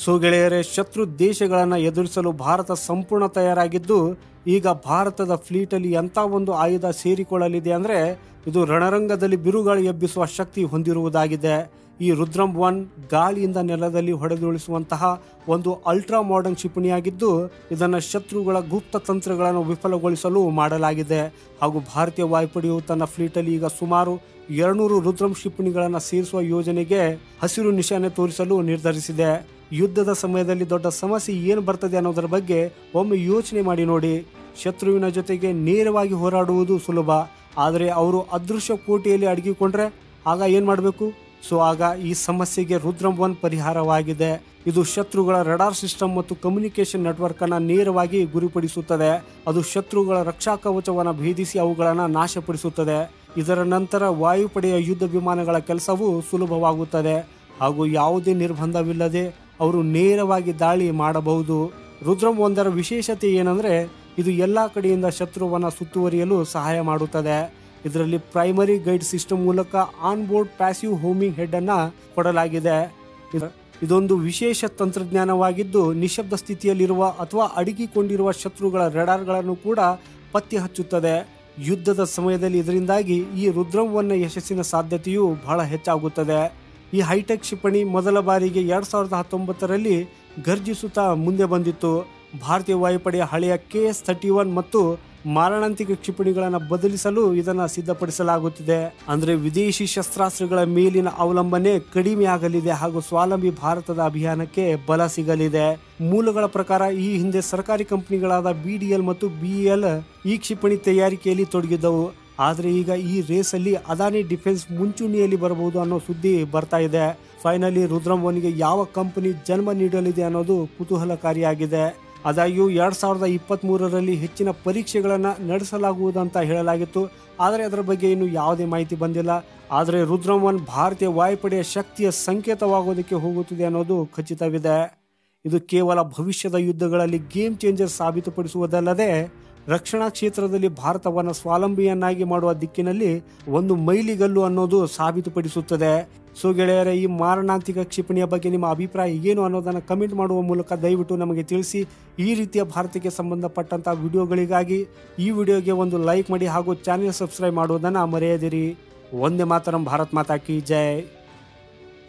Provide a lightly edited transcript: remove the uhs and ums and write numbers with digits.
So ಗೆಳೆಯರೇ, ಶತ್ರು ದೇಶಗಳನ್ನು ಎದುರಿಸಲು ಭಾರತ ಸಂಪೂರ್ಣ ತಯಾರಾಗಿದ್ದು, ಈಗ ಭಾರತದ ಫ್ಲೀಟಲ್ಲಿ ಎಂಥ ಒಂದು ಆಯುಧ ಸೇರಿಕೊಳ್ಳಲಿದೆ ಅಂದರೆ ಇದು ರಣರಂಗದಲ್ಲಿ ಬಿರುಗಾಳಿ ಎಬ್ಬಿಸುವ ಶಕ್ತಿ ಹೊಂದಿರುವುದಾಗಿದೆ. ಈ ರುದ್ರಂ-1 ಗಾಳಿಯಿಂದ ನೆಲದಲ್ಲಿ ಹೊಡೆದುರುಳಿಸುವಂತಹ ಒಂದು ಅಲ್ಟ್ರಾ ಮಾಡರ್ನ್ ಕ್ಷಿಪಣಿಯಾಗಿದ್ದು, ಇದನ್ನು ಶತ್ರುಗಳ ಗುಪ್ತ ತಂತ್ರಗಳನ್ನು ವಿಫಲಗೊಳಿಸಲು ಮಾಡಲಾಗಿದೆ. ಹಾಗೂ ಭಾರತೀಯ ವಾಯುಪಡೆಯು ತನ್ನ ಫ್ಲೀಟಲ್ಲಿ ಈಗ ಸುಮಾರು 200 ರುದ್ರಂ ಕ್ಷಿಪಣಿಗಳನ್ನು ಸೇರಿಸುವ ಯೋಜನೆಗೆ ಹಸಿರು ನಿಶಾನೆ ತೋರಿಸಲು ನಿರ್ಧರಿಸಿದೆ. ಯುದ್ಧದ ಸಮಯದಲ್ಲಿ ದೊಡ್ಡ ಸಮಸ್ಯೆ ಏನು ಬರ್ತದೆ ಅನ್ನೋದರ ಬಗ್ಗೆ ಒಮ್ಮೆ ಯೋಚನೆ ಮಾಡಿ ನೋಡಿ. ಶತ್ರುವಿನ ಜೊತೆಗೆ ನೇರವಾಗಿ ಹೋರಾಡುವುದು ಸುಲಭ, ಆದರೆ ಅವರು ಅದೃಶ್ಯ ಕೋಟೆಯಲ್ಲಿ ಅಡಗಿಕೊಂಡ್ರೆ ಆಗ ಏನು ಮಾಡಬೇಕು? ಸೊ ಆಗ ಈ ಸಮಸ್ಯೆಗೆ ರುದ್ರಂ-1 ಪರಿಹಾರವಾಗಿದೆ. ಇದು ಶತ್ರುಗಳ ರಡಾರ್ ಸಿಸ್ಟಮ್ ಮತ್ತು ಕಮ್ಯುನಿಕೇಶನ್ ನೆಟ್ವರ್ಕ್ ಅನ್ನು ನೇರವಾಗಿ ಗುರಿಪಡಿಸುತ್ತದೆ. ಅದು ಶತ್ರುಗಳ ರಕ್ಷಾ ಕವಚವನ್ನು ಭೇದಿಸಿ ಅವುಗಳನ್ನು ನಾಶಪಡಿಸುತ್ತದೆ. ಇದರ ನಂತರ ವಾಯುಪಡೆಯ ಯುದ್ಧ ವಿಮಾನಗಳ ಕೆಲಸವು ಸುಲಭವಾಗುತ್ತದೆ ಹಾಗೂ ಯಾವುದೇ ನಿರ್ಬಂಧವಿಲ್ಲದೆ ಅವರು ನೇರವಾಗಿ ದಾಳಿ ಮಾಡಬಹುದು. ರುದ್ರಂ-1 ವಿಶೇಷತೆ ಏನಂದರೆ ಇದು ಎಲ್ಲ ಕಡೆಯಿಂದ ಶತ್ರುವನ್ನು ಸುತ್ತುವರಿಯಲು ಸಹಾಯ ಮಾಡುತ್ತದೆ. ಇದರಲ್ಲಿ ಪ್ರೈಮರಿ ಗೈಡ್ ಸಿಸ್ಟಮ್ ಮೂಲಕ on board passive homing head ಅನ್ನು ಕೊಡಲಾಗಿದೆ. ಇದೊಂದು ವಿಶೇಷ ತಂತ್ರಜ್ಞಾನವಾಗಿದ್ದು, ನಿಶಬ್ದ ಸ್ಥಿತಿಯಲ್ಲಿರುವ ಅಥವಾ ಅಡಗಿಕೊಂಡಿರುವ ಶತ್ರುಗಳ ರೆಡಾರ್ಗಳನ್ನು ಕೂಡ ಪತ್ತೆ ಹಚ್ಚುತ್ತದೆ. ಯುದ್ಧದ ಸಮಯದಲ್ಲಿ ಇದರಿಂದಾಗಿ ಈ ರುದ್ರಂ-1 ಯಶಸ್ಸಿನ ಸಾಧ್ಯತೆಯು ಬಹಳ ಹೆಚ್ಚಾಗುತ್ತದೆ. ಈ ಹೈಟೆಕ್ ಕ್ಷಿಪಣಿ ಮೊದಲ ಬಾರಿಗೆ 2019ರಲ್ಲಿ ಗರ್ಜಿಸುತ್ತಾ ಮುಂದೆ ಬಂದಿತ್ತು. ಭಾರತೀಯ ವಾಯುಪಡೆಯ ಹಳೆಯ KS-31 ಮತ್ತು ಮಾರಣಾಂತಿಕ ಕ್ಷಿಪಣಿಗಳನ್ನು ಬದಲಿಸಲು ಇದನ್ನು ಸಿದ್ಧಪಡಿಸಲಾಗುತ್ತಿದೆ. ಅಂದರೆ ವಿದೇಶಿ ಶಸ್ತ್ರಾಸ್ತ್ರಗಳ ಮೇಲಿನ ಅವಲಂಬನೆ ಕಡಿಮೆ ಆಗಲಿದೆ ಹಾಗೂ ಸ್ವಾವಲಂಬಿ ಭಾರತದ ಅಭಿಯಾನಕ್ಕೆ ಬಲ ಸಿಗಲಿದೆ. ಮೂಲಗಳ ಪ್ರಕಾರ ಈ ಹಿಂದೆ ಸರ್ಕಾರಿ ಕಂಪನಿಗಳಾದ BDL ಮತ್ತು BEL ಈ ಕ್ಷಿಪಣಿ ತಯಾರಿಕೆಯಲ್ಲಿ ತೊಡಗಿದ್ದವು. ಆದರೆ ಈಗ ಈ ರೇಸಲ್ಲಿ ಅದಾನಿ ಡಿಫೆನ್ಸ್ ಮುಂಚೂಣಿಯಲ್ಲಿ ಬರಬಹುದು ಅನ್ನೋ ಸುದ್ದಿ ಬರ್ತಾ ಇದೆ. ಫೈನಲಿ ರುದ್ರಂ-1ಗೆ ಯಾವ ಕಂಪನಿ ಜನ್ಮ ನೀಡಲಿದೆ ಅನ್ನೋದು ಕುತೂಹಲಕಾರಿಯಾಗಿದೆ. ಆದಾಗ್ಯೂ 2023ರಲ್ಲಿ ಹೆಚ್ಚಿನ ಪರೀಕ್ಷೆಗಳನ್ನು ನಡೆಸಲಾಗುವುದಂತ ಹೇಳಲಾಗಿತ್ತು, ಆದರೆ ಅದರ ಬಗ್ಗೆ ಇನ್ನೂ ಯಾವುದೇ ಮಾಹಿತಿ ಬಂದಿಲ್ಲ. ಆದರೆ ರುದ್ರಂ-1 ಭಾರತೀಯ ವಾಯುಪಡೆಯ ಶಕ್ತಿಯ ಸಂಕೇತವಾಗೋದಕ್ಕೆ ಹೋಗುತ್ತಿದೆ ಅನ್ನೋದು ಖಚಿತವಿದೆ. ಇದು ಕೇವಲ ಭವಿಷ್ಯದ ಯುದ್ಧಗಳಲ್ಲಿ ಗೇಮ್ ಚೇಂಜರ್ ಸಾಬೀತುಪಡಿಸುವುದಲ್ಲದೆ ರಕ್ಷಣಾ ಕ್ಷೇತ್ರದಲ್ಲಿ ಭಾರತವನ್ನು ಸ್ವಾವಲಂಬಿಯನ್ನಾಗಿ ಮಾಡುವ ದಿಕ್ಕಿನಲ್ಲಿ ಒಂದು ಮೈಲಿಗಲ್ಲು ಅನ್ನೋದು ಸಾಬೀತುಪಡಿಸುತ್ತದೆ. ಸೊ ಗೆಳೆಯರೇ, ಈ ಮಾರಣಾಂತಿಕ ಕ್ಷಿಪಣಿಯ ಬಗ್ಗೆ ನಿಮ್ಮ ಅಭಿಪ್ರಾಯ ಏನು ಅನ್ನೋದನ್ನು ಕಮೆಂಟ್ ಮಾಡುವ ಮೂಲಕ ದಯವಿಟ್ಟು ನಮಗೆ ತಿಳಿಸಿ. ಈ ರೀತಿಯ ಭಾರತಕ್ಕೆ ಸಂಬಂಧಪಟ್ಟಂಥ ವಿಡಿಯೋಗಳಿಗಾಗಿ ಈ ವಿಡಿಯೋಗೆ ಒಂದು ಲೈಕ್ ಮಾಡಿ ಹಾಗೂ ಚಾನೆಲ್ ಸಬ್ಸ್ಕ್ರೈಬ್ ಮಾಡುವುದನ್ನು ಮರೆಯದಿರಿ. ವಂದೇ ಮಾತರಂ. ಭಾರತ್ ಮಾತಾ ಕಿ ಜೈ.